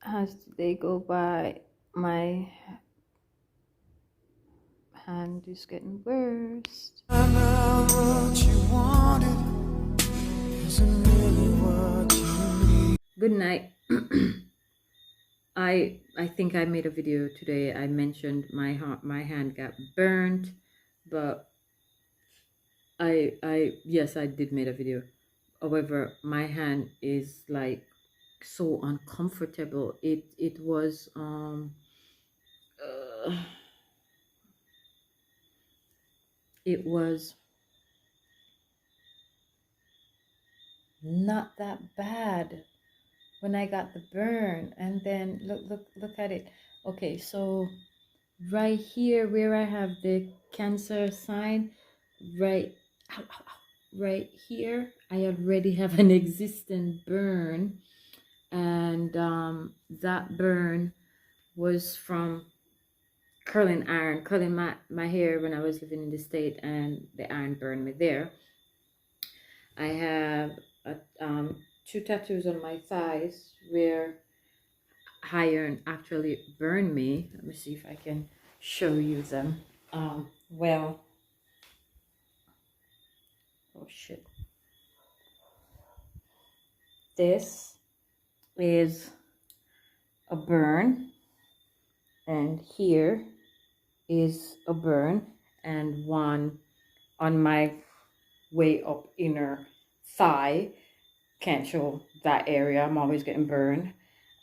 As they go by, my hand is getting worse. I know what you wanted isn't really what you need. Good night. I think I made a video today. I mentioned my hand got burned, but yes, I did make a video. However, my hand is like so uncomfortable. It was it was not that bad when I got the burn, and then look at it. Okay, so right here where I have the cancer sign, right ow, ow, ow, right here I already have an existing burn, and that burn was from curling my hair when I was living in the state, and the iron burned me there. I have two tattoos on my thighs where iron actually burned me. Let me see if I can show you them. Well, oh shit. This is a burn, and here is a burn, and one on my way up inner thigh. Can't show that area, I'm always getting burned.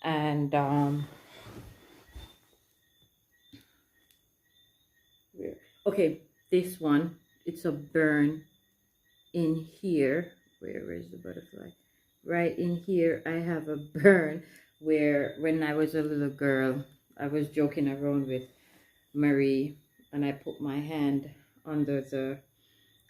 And okay, this one, it's a burn in here. Where is the butterfly? Right in here I have a burn where when I was a little girl I was joking around with Marie, and I put my hand under the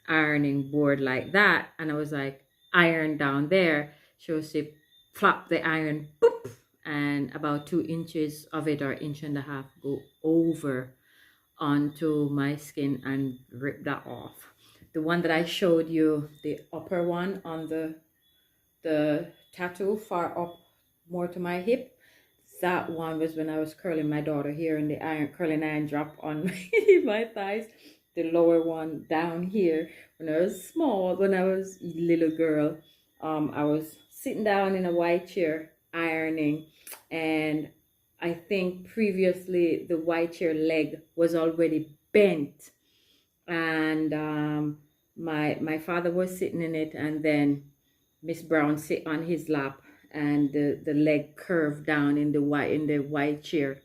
ironing board like that, and I was like, iron down there. She was say, flop the iron, boop, and about 2 inches of it, or 1.5 inches, go over onto my skin and rip that off. The one that I showed you, the upper one on the tattoo far up more to my hip, that one was when I was curling my daughter here, and the curling iron drop on my thighs. The lower one down here when I was small, when I was a little girl, I was sitting down in a white chair ironing, and I think previously the white chair leg was already bent, and my father was sitting in it, and then Miss Brown sit on his lap, and the leg curved down in the white chair,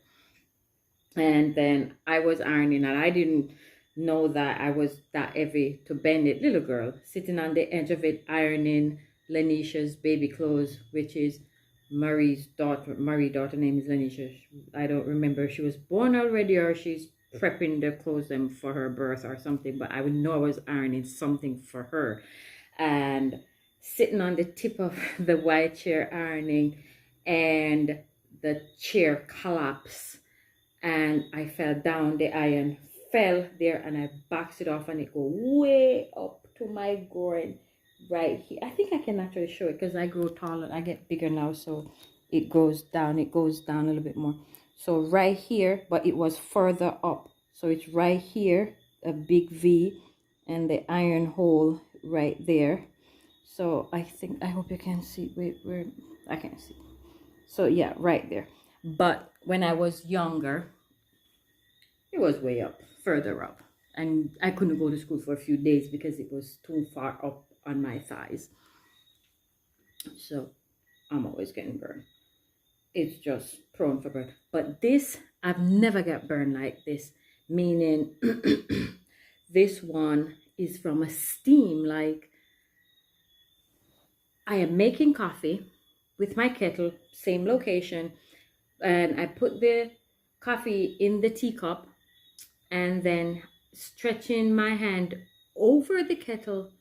and then I was ironing, and I didn't know that I was that heavy to bend it. Little girl sitting on the edge of it ironing Lanisha's baby clothes, which is Marie's daughter. Marie's daughter name is Lanisha. I don't remember if she was born already or she's prepping the clothes them for her birth or something, but I would know I was ironing something for her. And sitting on the tip of the white chair ironing, and the chair collapsed and I fell down. The iron fell there, and I boxed it off, and it go way up to my groin right here. I think I can actually show it because I grow taller, I get bigger now, so it goes down a little bit more. So right here, but it was further up, so it's right here, a big V, and the iron hole right there. So I hope you can see. Wait, where? I can't see. So yeah, right there. But when I was younger, it was way up, further up, and I couldn't go to school for a few days because it was too far up on my thighs. So I'm always getting burned. It's just prone for burn. But this, I've never got burned like this, meaning this one is from a steam. Like, I am making coffee with my kettle, same location, and I put the coffee in the teacup, and then stretching my hand over the kettle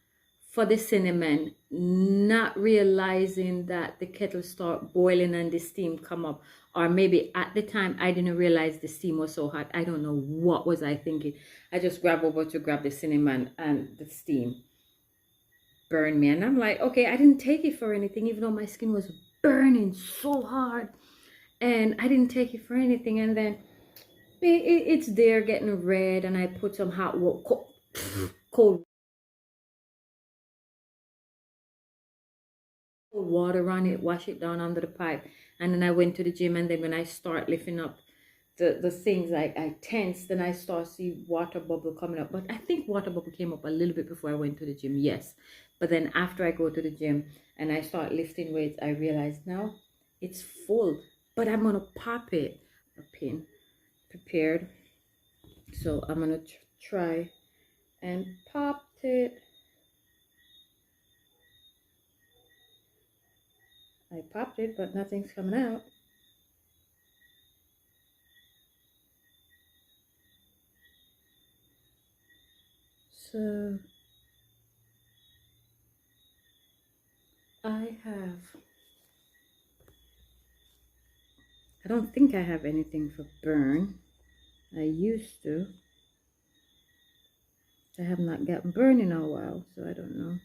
for the cinnamon, not realizing that the kettle start boiling and the steam come up. Or maybe at the time I didn't realize the steam was so hot. I don't know what was I thinking. I just grabbed over to grab the cinnamon, and the steam burned me. And I'm like, okay, I didn't take it for anything, even though my skin was burning so hard. and I didn't take it for anything, and then it's there getting red, and I put some hot water, cold water on it, wash it down under the pipe, and then I went to the gym. And then when I start lifting up the things, I tense, then I start see water bubble coming up. But I think water bubble came up a little bit before I went to the gym, yes. But then after I go to the gym and I start lifting weights, I realize now it's full, but I'm gonna pop it. A pin prepared, so I'm gonna try and pop it. I popped it, but nothing's coming out. So I don't think I have anything for burn. I used to. I have not gotten burned in a while, so I don't know.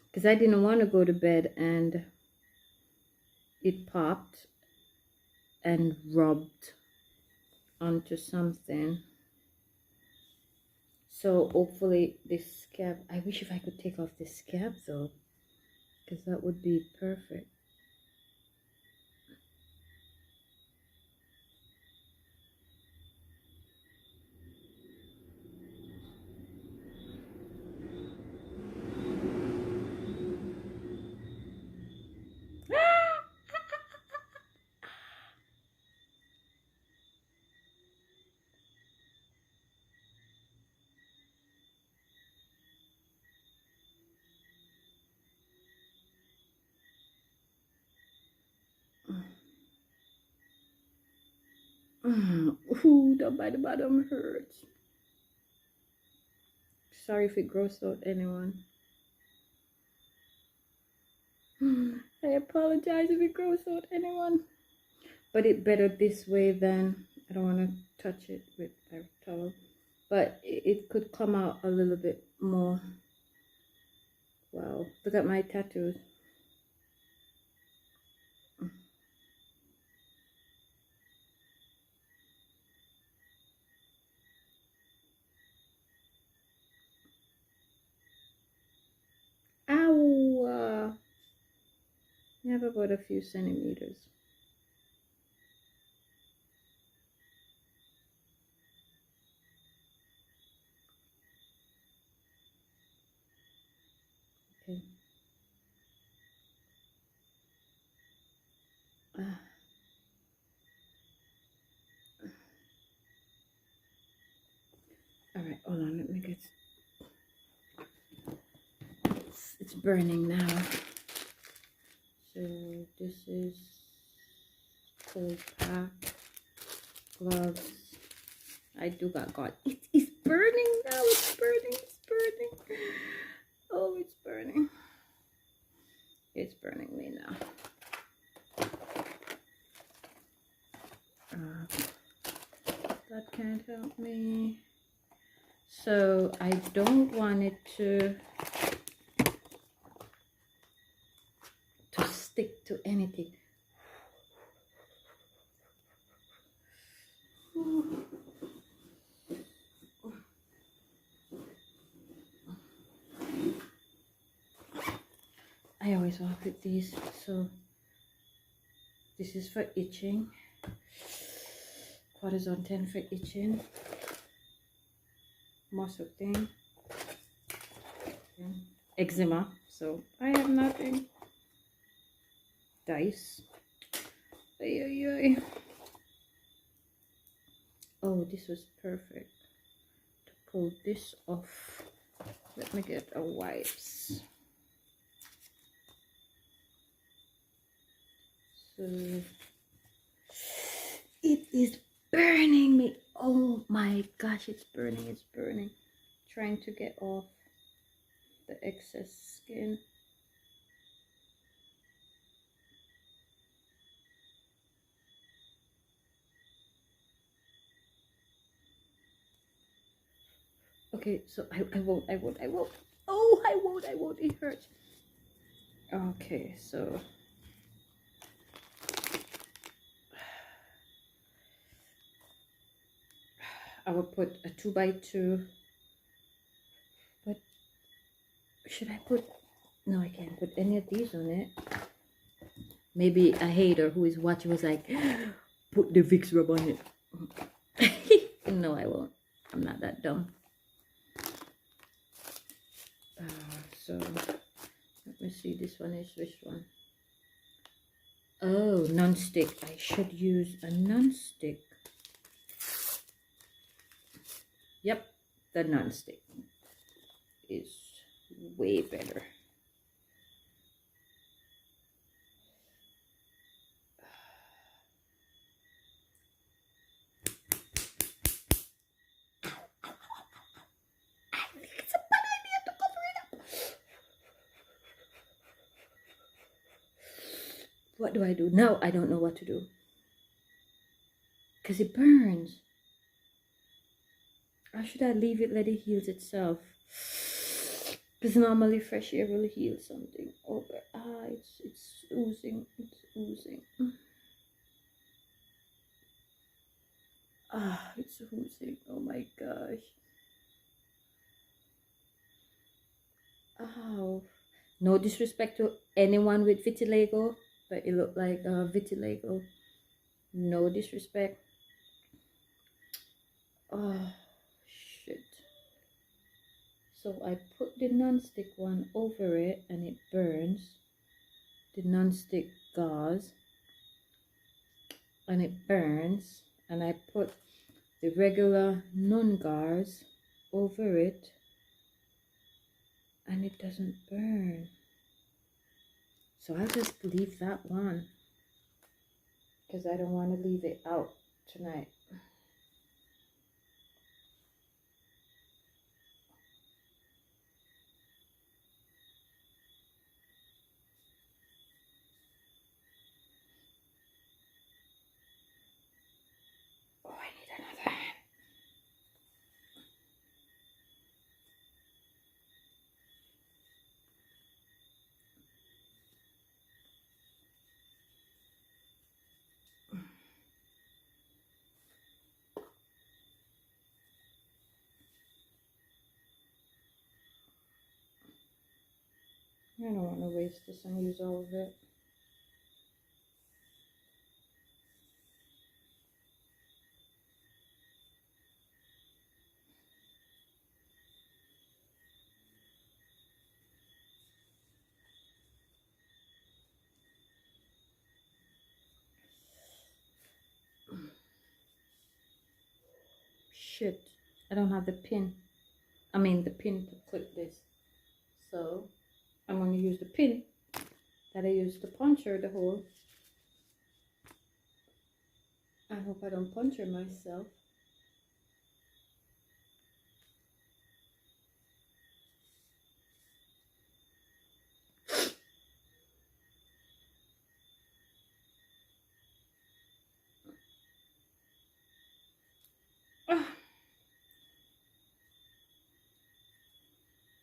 Because I didn't want to go to bed and it popped and rubbed onto something. So hopefully this scab, I wish if I could take off this scab though, because that would be perfect. Ooh, down by the bottom hurts. Sorry if it grossed out anyone. I apologize if it grossed out anyone. But it better this way than, I don't want to touch it with my towel. But it could come out a little bit more. Wow, look at my tattoos. Ow! I have about a few centimeters. Okay. All right, hold on, let me get, it's burning now. So this is cold pack, gloves. I do got it is burning now. It's burning. Oh, it's burning. It's burning me now. That can't help me. So I don't want it to stick to anything. I always walk with these, so this is for itching. Cortisone 10 for itching. Muscle thing. Eczema, so I have nothing. Dice. Ay, ay, ay. Oh, this was perfect to pull this off. Let me get a wipes. So it is burning me. Oh my gosh, it's burning. Trying to get off the excess skin. Okay, so I won't. Oh, I won't. It hurts. Okay, so I will put a 2x2. But should I put? No, I can't put any of these on it. Maybe a hater who is watching was like, put the Vicks rub on it. No, I won't. I'm not that dumb. So let me see. This one is which one? Oh, non-stick. I should use a non-stick. Yep, the non-stick is way better. What do I do? Now I don't know what to do. Because it burns. Or should I leave it, let it heal itself? Because normally fresh air will heal something. Oh, it's oozing. It's oozing. It's oozing. Oh my gosh. Oh. No disrespect to anyone with vitiligo, but it looked like vitiligo. No disrespect. Oh, shit. So I put the non-stick one over it and it burns. The non-stick gauze. And it burns. And I put the regular non-gauze over it. And it doesn't burn. So I'll just leave that one. Because I don't want to leave it out tonight. Oh, I need another hand. I don't want to waste this and use all of it. Shit, I don't have the pin. I mean the pin to clip this. So I'm going to use the pin that I used to puncture the hole. I hope I don't puncture myself.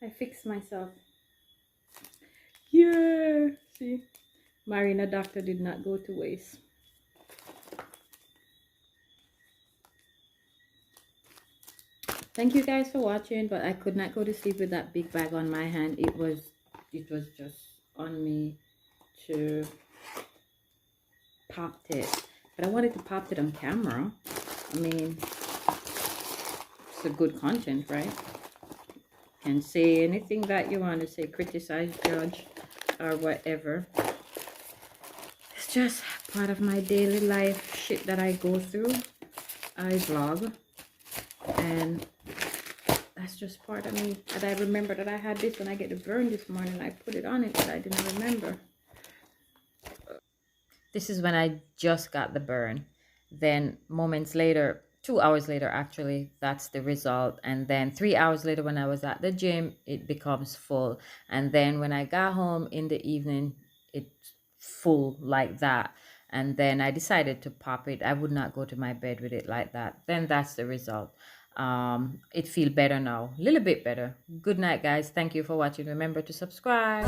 I fixed myself. Yeah, see, Marina doctor did not go to waste. Thank you guys for watching, but I could not go to sleep with that big bag on my hand. It was just on me to pop it, but I wanted to pop it on camera. I mean, it's a good content, right? And say anything that you want to say, criticize, judge, or whatever. It's just part of my daily life shit that I go through. I vlog, and that's just part of me. And I remember that I had this when I get the burn this morning. I put it on it, but I didn't remember. This is when I just got the burn. Then moments later, 2 hours later actually, that's the result. And then 3 hours later when I was at the gym, it becomes full. And then when I got home in the evening, it's full like that. And then I decided to pop it. I would not go to my bed with it like that. Then that's the result. It feel better now, a little bit better. Good night, guys. Thank you for watching. Remember to subscribe.